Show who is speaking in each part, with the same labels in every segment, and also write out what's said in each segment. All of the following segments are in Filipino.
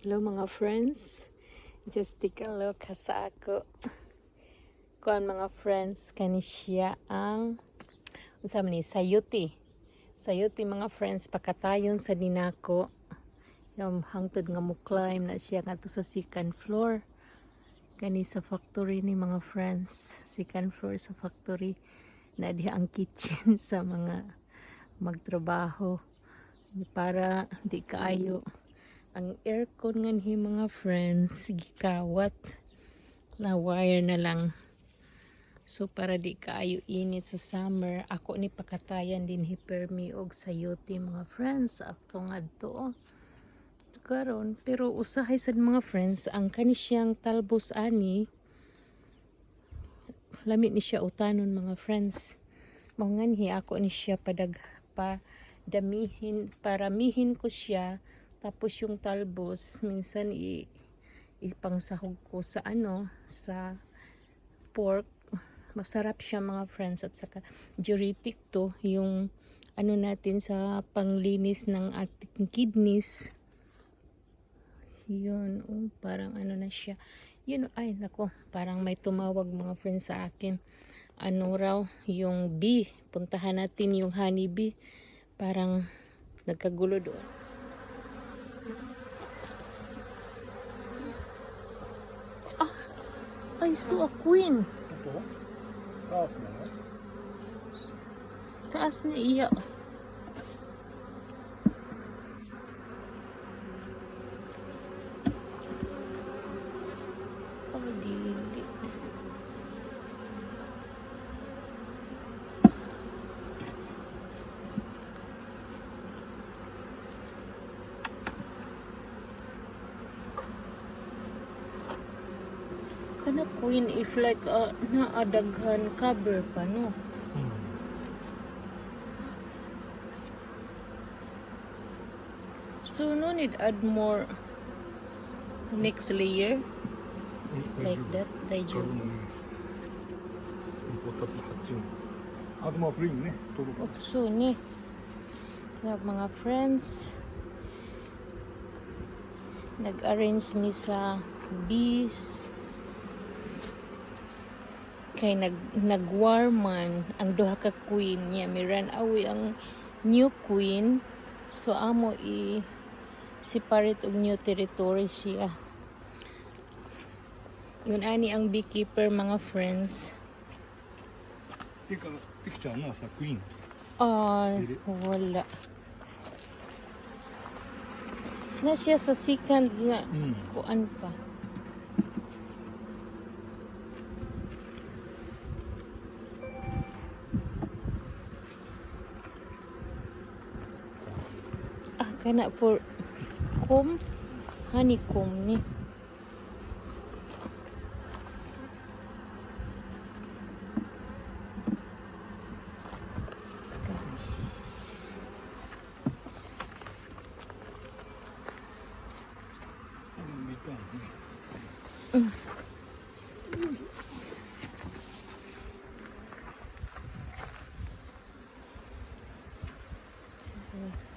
Speaker 1: Hello mga friends, just take a look sa ako kuan mga friends, kani siya ang unsa man ni sayote mga friends, pakatayon sa dinako yung hangtod nga mo climb na siya ngadto sa second floor kani sa factory ni mga friends. Second floor sa factory na diha ang kitchen sa mga magtrabaho para di kaayo ang aircon nganhi mga friends, gikawat na wire na lang. So para di kaayo init sa summer, ako ni pakatayan din hipermi og sayote mga friends ato ngadto karon. Pero usahay sad mga friends, ang kani siyang talbos ani lamit ni siya utanon mga friends. Mao nganhi ako ni siya damihin, paramihin ko siya. Tapos yung talbos minsan ipangsahog ko sa sa pork. Masarap siya mga friends, at saka diuretic to, yung natin sa panglinis ng ating kidneys. Yun, parang na siya. Yun, ay nako, parang may tumawag mga friends sa akin. Raw, yung bee. Puntahan natin yung honey bee. Parang nagkagulo doon. I saw a queen. Taas na iya. Oh, dili. Kana queen if like naadaghan cover pa no. So no need add more next layer like that. Daiju. So ni mga friends, nag-arrange mi sa bees kay nagwarman ang duha ka queen niya. Miran away ang new queen, so amo separate og new territory siya. Yun ani ang beekeeper mga friends.
Speaker 2: Picture na sa queen.
Speaker 1: Wala na siya sa second nga kuan pa. Kana for comb, honeycomb ni.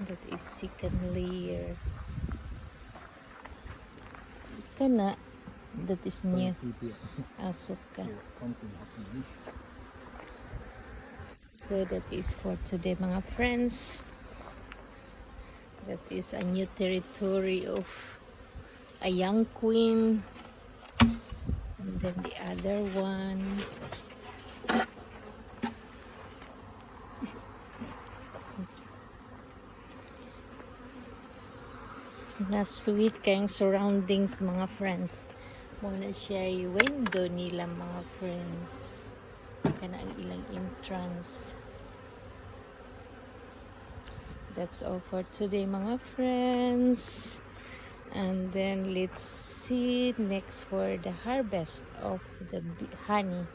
Speaker 1: That is second layer. Kana, that is new. Asuka. So that is for today mga friends. That is a new territory of a young queen. And then the other one. Na sweet kayong surroundings mga friends. Muna siya yung window nila mga friends. Kana ang ilang entrance. That's all for today mga friends. And then let's see next for the harvest of the honey.